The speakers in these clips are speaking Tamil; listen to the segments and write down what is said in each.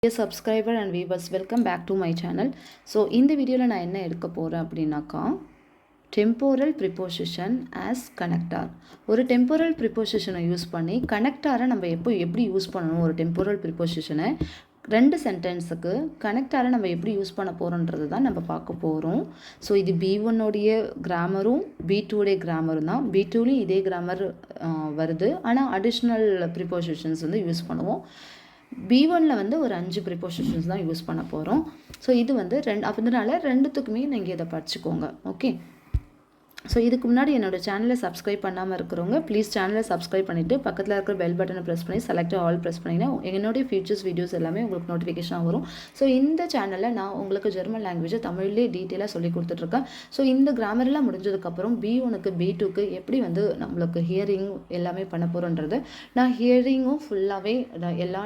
Dear subscriber and viewers, welcome back to my channel. So இந்த வீடியோவில் நான் என்ன எடுக்க போகிறேன் அப்படின்னாக்கா temporal preposition as connector. ஒரு temporal preposition யூஸ் பண்ணி கனெக்டாரை நம்ம எப்படி யூஸ் பண்ணணும், ஒரு temporal preposition ரெண்டு சென்டென்ஸுக்கு கனெக்டாரை நம்ம எப்படி யூஸ் பண்ண போகிறோன்றது தான் நம்ம பார்க்க போகிறோம். ஸோ இது B1உடைய கிராமரும் B2உடைய கிராமரும் தான். B2லையும் இதே கிராமர் வருது, ஆனால் அடிஷ்னல் ப்ரிப்போசிஷன்ஸ் வந்து யூஸ் பண்ணுவோம். B1ல் வந்து ஒரு 5 ப்ரிப்போசிஷன்ஸ் தான் யூஸ் பண்ண போகிறோம். ஸோ இது வந்து அதனால ரெண்டுத்துக்குமே நீங்கள் இதை படிச்சுக்கோங்க. ஓகே, ஸோ இதுக்கு முன்னாடி என்னோட சேனலை சப்ஸ்கிரைப் பண்ணாமல் இருக்கிறவங்க ப்ளீஸ் சேனலை சப்ஸ்கிரைப் பண்ணிவிட்டு பக்கத்தில் இருக்கிற பெல் பட்டனை ப்ரெஸ் பண்ணி செலக்ட் ஆல் ப்ரெஸ் பண்ணிங்கன்னா என்னுடைய ஃபியூச்சர்ஸ் வீடியோஸ் எல்லாமே உங்களுக்கு நோட்டிஃபிகேஷனாக வரும். ஸோ இந்த சேனலில் நான் உங்களுக்கு ஜெர்மன் லாங்குவேஜை தமிழ்லேயே டீட்டெயிலாக சொல்லி கொடுத்துட்ருக்கேன். ஸோ இந்த கிராமரெலாம் முடிஞ்சதுக்கப்புறம் B1க்கு B2க்கு எப்படி வந்து நம்மளுக்கு ஹியரிங் எல்லாமே பண்ண போகிறோன்றது நான் ஹியரிங்கும் ஃபுல்லாகவே எல்லா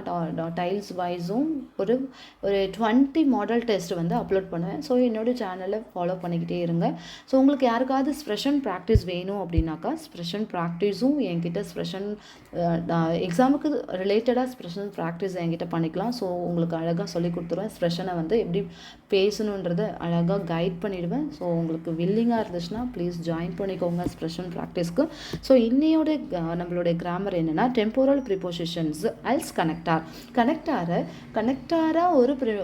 டைல்ஸ் வைஸும் ஒரு 20 மாடல் டெஸ்ட் வந்து அப்லோட் பண்ணுவேன். ஸோ என்னோட சேனலை ஃபாலோ பண்ணிக்கிட்டே இருங்க. ஸோ உங்களுக்கு யாருக்காவது ஸ்ப்ரெஷன் ப்ராக்டிஸ் வேணும் அப்படின்னாக்கா ஸ்ப்ரெஷன் ப்ராக்டிஸும் என்கிட்ட ஸ்ப்ரெஷன் எக்ஸாமுக்கு ரிலேட்டடாக ஸ்ப்ரெஷன் ப்ராக்டிஸ் என்கிட்ட பண்ணிக்கலாம். ஸோ உங்களுக்கு அழகாக சொல்லி கொடுத்துருவேன். ஸ்ப்ரெஷனை வந்து எப்படி பேசணுன்றதை அழகாக கைட் பண்ணிவிடுவேன். ஸோ உங்களுக்கு வில்லிங்காக இருந்துச்சுன்னா ப்ளீஸ் ஜாயின் பண்ணிக்கோங்க ஸ்ப்ரெஷன் ப்ராக்டிஸ்க்கு. ஸோ இன்னையோட நம்மளுடைய கிராமர் என்னென்னா டெம்போரல் ப்ரிப்போசிஷன்ஸ் அல்ஸ் கனெக்டாராக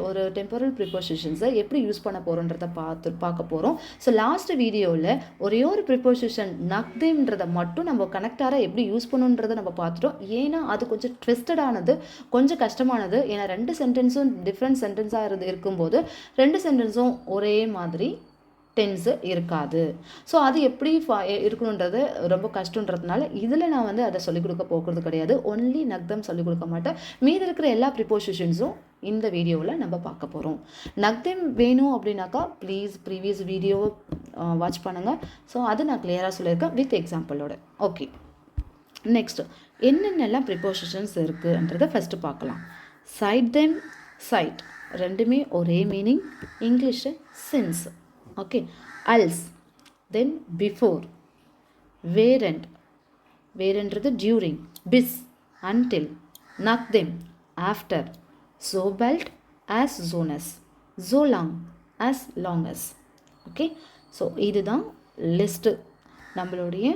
ஒரு டெம்போரல் ப்ரிப்போசிஷன்ஸை எப்படி யூஸ் பண்ண போகிறோன்றதை பார்க்க போகிறோம். ஸோ லாஸ்ட் வீடியோவில் ஒரே ஒரு ப்ரிப்போசிஷன் நக்தேம்ன்றதை மட்டும் நம்ம கனெக்டாராக எப்படி யூஸ் பண்ணுன்றதை நம்ம பார்த்துட்டோம். ஏன்னா அது கொஞ்சம் ட்விஸ்டடானது, கொஞ்சம் கஷ்டமானது. ஏன்னா ரெண்டு சென்டென்ஸும் டிஃப்ரெண்ட் சென்டென்ஸாக இருக்கும்போது ரெண்டு சென்டென்ஸும் ஒரே மாதிரி டென்ஸு இருக்காது. ஸோ அது எப்படி இருக்கணுன்றது ரொம்ப கஷ்டன்றதுனால இதில் நான் வந்து அதை சொல்லிக் கொடுக்க போகிறது கிடையாது. ஒன்லி நக்தம் சொல்லிக் கொடுக்க மாட்டேன். மீதி இருக்கிற எல்லா ப்ரிப்போசிஷன்ஸும் இந்த வீடியோவில் நம்ம பார்க்க போகிறோம். நக்தம் வேணும் அப்படின்னாக்கா ப்ளீஸ் ப்ரீவியஸ் வீடியோவை வாட்ச் பண்ணுங்கள். ஸோ அது நான் கிளியராக சொல்லியிருக்கேன் வித் எக்ஸாம்பிளோட. ஓகே, நெக்ஸ்ட் என்னென்னலாம் ப்ரிப்போசிஷன்ஸ் இருக்குன்றதை ஃபஸ்ட்டு பார்க்கலாம். சைட் தெம், சைட் ரெண்டுமே ஒரே மீனிங். English since. ஓகே, அல்ஸ், தென் பிஃபோர், வேரண்ட், வேரன்றது டியூரிங், பிஸ், அன்டில், நக்தெம், ஆஃப்டர், சோபல்ட், ஆஸ் சோனஸ், சோலாங், ஆஸ் லாங்கஸ். ஓகே, ஸோ இதுதான் லிஸ்ட்டு நம்மளுடைய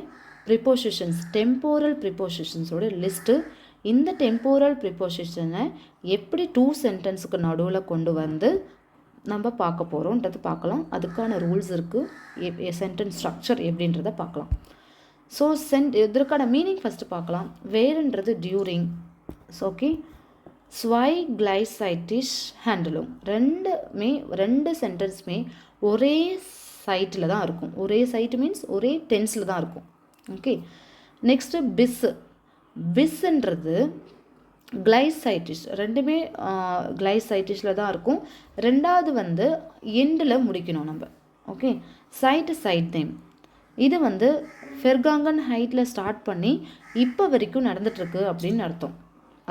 ப்ரிப்போசிஷன்ஸ், டெம்போரல் ப்ரிப்போசிஷன்ஸோட லிஸ்ட்டு. இந்த டெம்போரல் ப்ரிப்போசிஷனை எப்படி 2 சென்டென்ஸுக்கு நடுவில் கொண்டு வந்து நம்ம பார்க்க போகிறோன்றது பார்க்கலாம். அதுக்கான ரூல்ஸ் இருக்குது. சென்டென்ஸ் ஸ்ட்ரக்சர் எப்படின்றத பார்க்கலாம். ஸோ இதற்கான மீனிங் ஃபஸ்ட்டு பார்க்கலாம். வேறுன்றது டியூரிங். ஓகே, ஸ்வை கிளைசைட்டிஷ் ஹேண்டலும் ரெண்டு சென்டென்ஸுமே ஒரே சைட்டில் தான் இருக்கும். ஒரே சைட்டு மீன்ஸ் ஒரே டென்ஸில் தான் இருக்கும். ஓகே, நெக்ஸ்ட்டு பிஸ்ன்றது கிளைசைட்டிஷ், ரெண்டுமே கிளைசைட்டிஷில் தான் இருக்கும். ரெண்டாவது வந்து எண்டில் முடிக்கணும் நம்ம. ஓகே, சைட் நேம் இது வந்து ஃபெர்காங்கன் ஹைட்டில் ஸ்டார்ட் பண்ணி இப்போ வரைக்கும் நடந்துகிட்ருக்கு அப்படின்னு அர்த்தம்.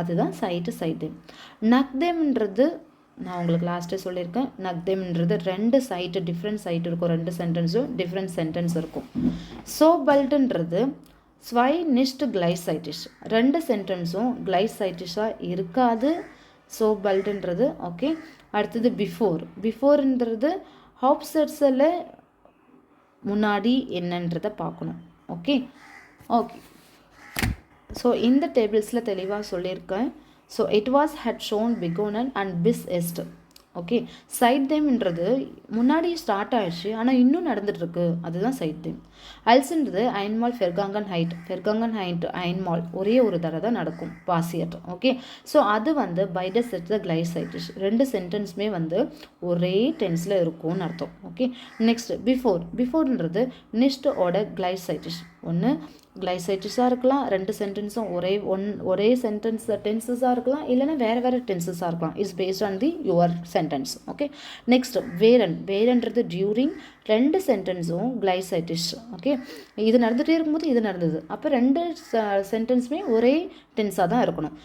அதுதான் சைட் நேம். நக்தேம்ன்றது நான் உங்களுக்கு லாஸ்ட்டே சொல்லியிருக்கேன். நக்தேம்ன்றது 2 சைட்டு டிஃப்ரெண்ட் சைட் இருக்கும். 2 சென்டென்ஸும் டிஃப்ரெண்ட் சென்டென்ஸ் இருக்கும். சோபல்ட்ன்றது ஸ்வை நிஷ்ட் கிளைசைட்டிஷ், 2 சென்டென்ஸும் கிளைசைட்டிஷாக இருக்காது. சோபல்ட்ன்றது. ஓகே, அடுத்தது பிஃபோர்ன்றது ஹாப்செட்ஸில் முன்னாடி என்னன்றதை பார்க்கணும். ஓகே, ஸோ இந்த டேபிள்ஸில் தெளிவாக சொல்லியிருக்கேன். ஸோ இட் வாஸ் ஹட் ஷோன் பிகோனன் அண்ட் பிஸ் எஸ்ட். ஓகே, சைட் தேம்ன்றது முன்னாடி ஸ்டார்ட் ஆகிடுச்சு ஆனால் இன்னும் நடந்துகிட்ருக்கு, அதுதான் சைட் தேம். அல்ஸ்ன்றது அயன்மால் ஃபெர்காங்கன் ஹைட் அயன்மால் ஒரே ஒரு தடவை தான் நடக்கும் பாசியட். ஓகே, ஸோ அது வந்து பைட செட் த கிளைசைட்டிஷ், 2 சென்டென்ஸுமே வந்து ஒரே டென்ஸில் இருக்கும்னு அர்த்தம். ஓகே, நெக்ஸ்ட் பிஃபோர்ன்றது நிஷ்டோட கிளைசைட்டிஷ். ஒன்று கிளைசைட்டிஸாக இருக்கலாம், 2 சென்டென்ஸும் ஒரே டென்சஸாக இருக்கலாம், இல்லைனா வேறு டென்சஸாக இருக்கலாம். It's based on the your sentence. Okay, next வேரன்றது டியூரிங், 2 சென்டென்ஸும் கிளைசைட்டிஷ். ஓகே, இது நடந்துகிட்டே இருக்கும்போது இது நடந்தது, அப்போ 2 சென்டென்ஸுமே ஒரே டென்ஸாக தான் இருக்கணும்.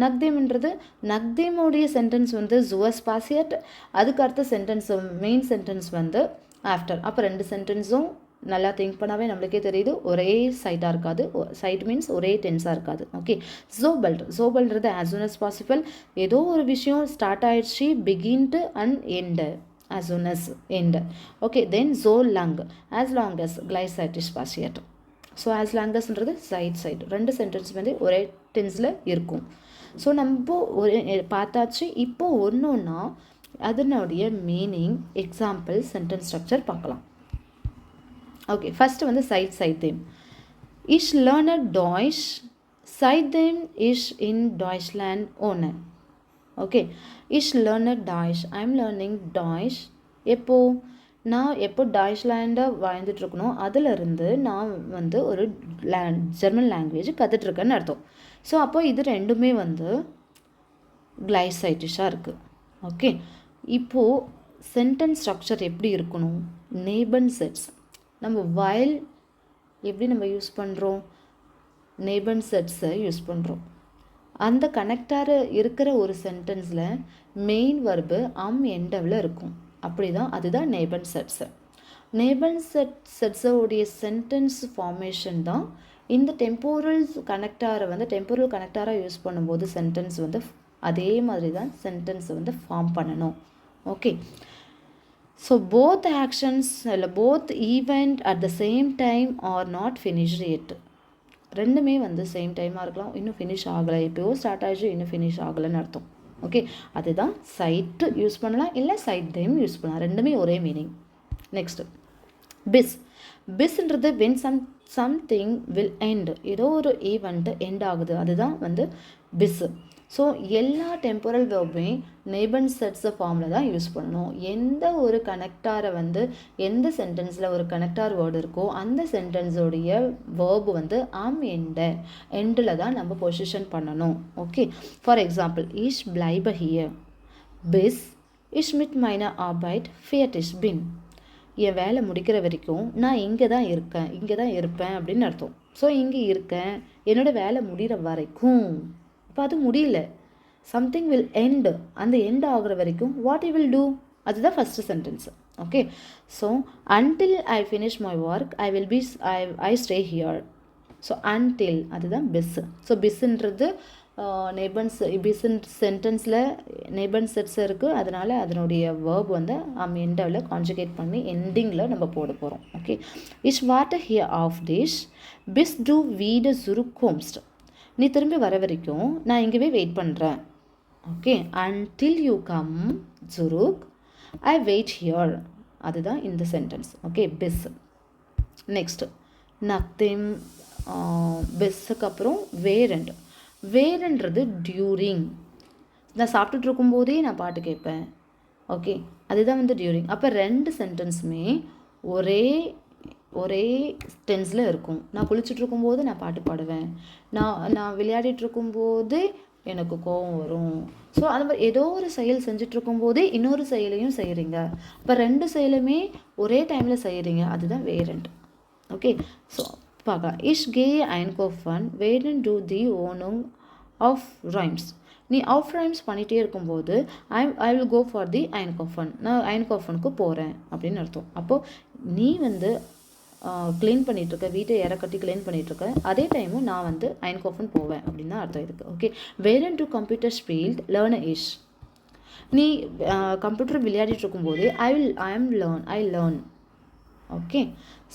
நக்தேம்ன்றது நக்தேமுடைய சென்டென்ஸ் வந்து ஜுவஸ் பாசியட், அதுக்கு அடுத்த சென்டென்ஸ் மெயின் சென்டென்ஸ் வந்து ஆஃப்டர். அப்போ 2 சென்டென்ஸும் நல்லா திங்க் பண்ணாவே நம்மளுக்கே தெரியுது ஒரே சைட்டாக இருக்காது. சைட் மீன்ஸ் ஒரே டென்ஸாக இருக்காது. ஓகே, ஜோபல்ன்றது as soon as possible, ஏதோ ஒரு விஷயம் ஸ்டார்ட் ஆயிடுச்சு, பிகின்ட்டு and end, as soon as end. Okay, then so long as glycite is passiert. So as long asன்றது சைட் ரெண்டு சென்டென்ஸ் வந்து ஒரே டென்ஸில் இருக்கும். ஸோ நம்ம ஒரு பார்த்தாச்சு. இப்போ ஒன்றா அதனுடைய மீனிங், எக்ஸாம்பிள், சென்டென்ஸ் ஸ்ட்ரக்சர் பார்க்கலாம். ஓகே, ஃபஸ்ட்டு வந்து seitdem. Ich lerne Deutsch, seitdem ich in Deutschland wohne. Okay, ich lerne Deutsch, I am learning Deutsch. நான் எப்போ டாய்ச்லாண்டை வாழ்ந்துட்டுருக்கணும், அதிலிருந்து நான் வந்து ஒரு ஜெர்மன் லாங்குவேஜ் கற்றுட்ருக்கேன்னு அர்த்தம். ஸோ அப்போ இது ரெண்டுமே வந்து கிளைசைட்டிஷாக இருக்குது. ஓகே, இப்போது சென்டென்ஸ் ஸ்ட்ரக்சர் எப்படி இருக்கணும்? நேபன் செட்ஸ். நம்ம வயல் எப்படி நம்ம யூஸ் பண்ணுறோம்? நேபன் செட்ஸை யூஸ் பண்ணுறோம். அந்த கனெக்டார் இருக்கிற ஒரு சென்டென்ஸில் மெயின் வர்பு எண்டவில் இருக்கும். அப்படி தான், அதுதான் நேபன் செட்ஸு. நேபன் செட்ஸோடைய சென்டென்ஸ் ஃபார்மேஷன் தான் இந்த டெம்போரல் கனெக்டாராக யூஸ் பண்ணும்போது சென்டென்ஸ் வந்து அதே மாதிரி தான் சென்டென்ஸை வந்து ஃபார்ம் பண்ணணும். ஓகே, ஸோ போத் ஆக்ஷன்ஸ் இல்லை both event at the same time are not finished yet. ரெண்டுமே வந்து சேம் டைமாக இருக்கலாம், இன்னும் ஃபினிஷ் ஆகலை, இப்போயோ ஸ்டார்ட் ஆகிடுச்சு, இன்னும் ஃபினிஷ் ஆகலைன்னு அர்த்தம். ஓகே, அதுதான் சைட்டு யூஸ் பண்ணலாம், இல்லை seitdem யூஸ் பண்ணலாம், ரெண்டுமே ஒரே மீனிங். நெக்ஸ்ட்டு பிஸ்ன்றது when something will end, ஏதோ ஒரு ஈவெண்ட்டு எண்ட் ஆகுது, அதுதான் வந்து பிஸ். ஸோ எல்லா டெம்போரல் வேர்புமே நேபன் செட்ஸ் ஃபார்மில் தான் யூஸ் பண்ணணும். எந்த ஒரு கனெக்டாரை வந்து எந்த சென்டென்ஸில் ஒரு கனெக்டார் வேர்டு இருக்கோ அந்த சென்டென்ஸோடைய வேர்பு வந்து எண்டில் தான் நம்ம பொசிஷன் பண்ணணும். Okay, for example, ich bleibe hier bis ich mit meiner Arbeit fertig bin. என் வேலை முடிக்கிற வரைக்கும் நான் இங்கே தான் இருப்பேன் அப்படின்னு அர்த்தம். ஸோ இங்கே இருக்கேன், என்னோட வேலை முடிகிற வரைக்கும். இப்போ அது முடியல, சம்திங் வில் எண்ட், அந்த எண்ட் ஆகுற வரைக்கும் வாட் யூ வில் டூ, அதுதான் first sentence. Okay, so until I finish my work I stay here. So until அதுதான் பிஸ். ஸோ பிஸ்ன்றது பிஸ்ன் சென்டென்ஸில் நேபன் செட்ஸ் இருக்குது, அதனால் அதனுடைய வேர்ப் வந்து எண்டில் கான்ஜுகேட் பண்ணி எண்டிங்கில் நம்ம போட போகிறோம். Okay, ich warte hier auf dich bis du wieder zurückkommst. நீ திரும்பி வர வரைக்கும் நான் இங்கேவே வெயிட் பண்ணுறேன். Okay, until you come zurück I wait here. அதுதான் இந்த சென்டென்ஸ். ஓகே, பிஸ். Next nachdem. பிஸ்ஸுக்கு அப்புறம் வேறன்றது டியூரிங். நான் சாப்பிட்டுட்டு இருக்கும்போதே நான் பாட்டு கேட்பேன். ஓகே, அதுதான் வந்து டியூரிங். அப்போ ரெண்டு சென்டென்ஸுமே ஒரே டென்ஸில் இருக்கும். நான் குளிச்சுட்டு இருக்கும்போது நான் பாட்டு பாடுவேன், நான் விளையாடிட்டு இருக்கும்போது எனக்கு கோவம் வரும். ஸோ அது மாதிரி ஏதோ ஒரு செயல் செஞ்சிட்ருக்கும்போதே இன்னொரு செயலையும் செய்கிறீங்க. இப்போ ரெண்டு செயலுமே ஒரே டைமில் செய்கிறீங்க, அதுதான் வேரண்ட். ஓகே, ஸோ பார்க்கலாம். Ich gehe einkaufen während du die Wohnung aufräumst. நீ aufräumst பண்ணிகிட்டே இருக்கும்போது I will go for the einkaufen. நான் einkaufen-க்கு போகிறேன் அப்படின்னு அர்த்தம். அப்போது நீ வந்து க்ளீன் பண்ணிகிட்ருக்க, வீட்டை கட்டி க்ளீன் பண்ணிகிட்ருக்க, அதே டைமும் நான் வந்து einkaufen போவேன் அப்படின்னு தான் அர்த்தம் இதுக்கு. Okay, während du Computer spielst lerne ich. நீ கம்ப்யூட்டர் விளையாடிட்டு இருக்கும்போது I learn. ஓகே,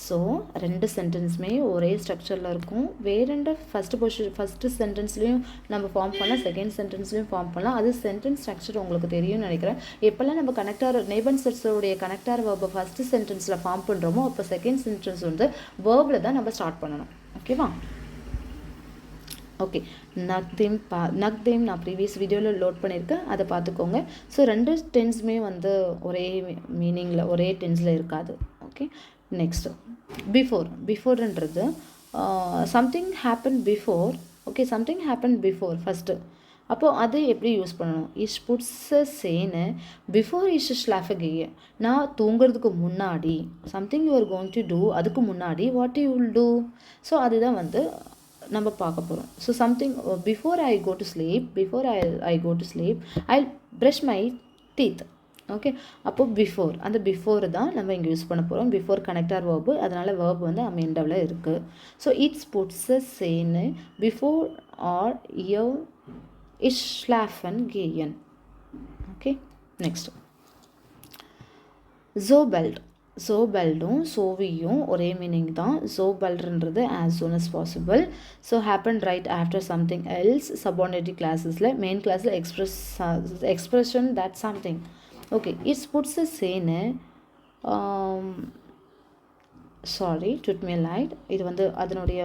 ஸோ ரெண்டு சென்டென்ஸுமே ஒரே ஸ்ட்ரக்சரில் இருக்கும். வேறெண்டு ஃபஸ்ட்டு சென்டென்ஸ்லேயும் நம்ம ஃபார்ம் பண்ணலாம், செகண்ட் சென்டென்ஸ்லேயும் ஃபார்ம் பண்ணலாம். அது சென்டென்ஸ் ஸ்ட்ரக்சர் உங்களுக்கு தெரியும்னு நினைக்கிறேன். எப்போல்லாம் நம்ம நேபன் செட்ஸோடைய கனெக்டார் வேர்பை ஃபஸ்ட்டு சென்டென்ஸில் ஃபார்ம் பண்ணுறோமோ அப்போ செகண்ட் சென்டென்ஸ் வந்து வேர்பில் தான் நம்ம ஸ்டார்ட் பண்ணணும். ஓகேவா? ஓகே, நக்தேம் நான் ப்ரீவியஸ் வீடியோவில் லோட் பண்ணியிருக்கேன், அதை பார்த்துக்கோங்க. ஸோ ரெண்டு டென்ஸுமே வந்து ஒரே மீனிங்கில் ஒரே டென்ஸில் இருக்காது. ஓகே, நெக்ஸ்ட்டு பிஃபோர்ன்றது something happen before. Okay, something happen before first. அப்போது அது எப்படி யூஸ் பண்ணணும்? இஷ் புட்ஸ சேனு பிஃபோர் இஷ் ஸ்லாஃப கேய. நான் தூங்குறதுக்கு முன்னாடி something you are going to do, அதுக்கு முன்னாடி what you will do. So அதுதான் வந்து நம்ம பார்க்க போகிறோம். So something before I go to sleep I brush my teeth. Okay. அப்போ பிஃபோர், அந்த பிஃபோர் தான் நம்ம இங்கே யூஸ் பண்ண போகிறோம். பிஃபோர் கனெக்டார் வேர்பு, அதனால் வேர்ப் வந்து am எண்டவில் இருக்குது. ஸோ இட்ஸ் புட்ஸ் சேனு பிஃபோர் ஆர் இயர் இஸ் ஸ்லாஃபன் கேயன். ஓகே. நெக்ஸ்ட் ஜோபெல்ட். ஜோபெல்டும் சோவியும் ஒரே மீனிங் தான். ஜோபெல்ட்ன்றது as soon as possible. So happen right after something else. Subordinate கிளாஸஸில் மெயின் கிளாஸில் எக்ஸ்பிரஷன் தட் சம்திங். ஓகே. இட்ஸ் புட்ஸ் சேனு சாரி டுட் மீ லைட். இது வந்து அதனுடைய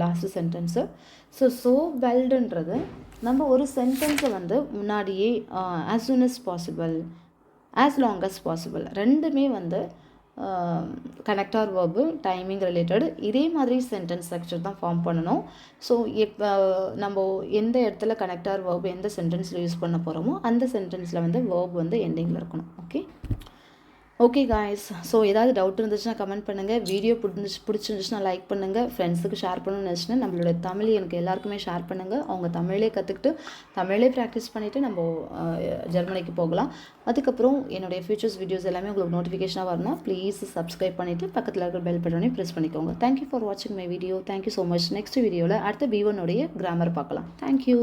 லாஸ்ட் சென்டென்ஸு. ஸோ வெல்டுன்றது நம்ம ஒரு சென்டென்ஸை வந்து முன்னாடியே as soon as possible, as long as possible ரெண்டுமே வந்து கனெக்டார் வேர்பு டைமிங் ரிலேட்டட் இதே மாதிரி சென்டென்ஸ் ஸ்ட்ரக்சர் தான் ஃபார்ம் பண்ணணும். ஸோ இப்போ நம்ம எந்த இடத்துல கனெக்டார் வேர்பு எந்த சென்டென்ஸில் யூஸ் பண்ண போகிறோமோ அந்த சென்டென்ஸில் வந்து வேர்ப் வந்து எண்டிங்கில் இருக்கணும். ஓகே. Okay guys. ஸோ ஏதாவது டவுட் இருந்துச்சுன்னா கமெண்ட் பண்ணுங்கள். வீடியோ பிடிச்சிருந்துச்சுன்னா லைக் பண்ணுங்கள். ஃப்ரெண்ட்ஸுக்கு ஷேர் பண்ணணும்னு நினச்சின்னா நம்மளோட தமிழ் எனக்கு எல்லாருக்குமே ஷேர் பண்ணுங்கள். அவங்க தமிழே கற்றுக்கிட்டு தமிழே ப்ராக்டிஸ் பண்ணிவிட்டு நம்ம ஜெர்மனிக்கு போகலாம். அதுக்கப்புறம் என்னுடைய ஃபியூச்சர்ஸ் வீடியோஸ் எல்லாமே உங்களுக்கு நோட்டிஃபிகேஷனாக வரணும். ப்ளீஸ் சப்ஸ்கிரைப் பண்ணிவிட்டு பக்கத்தில் இருக்கிற பெல் பட்டனை ப்ரெஸ் பண்ணிக்கோங்க. தேங்க்யூ ஃபார் வாட்சிங் my video. Thank you so much. Next வீடியோவில் அடுத்த B1 உடைய கிராமர் பார்க்கலாம். தேங்க்யூ.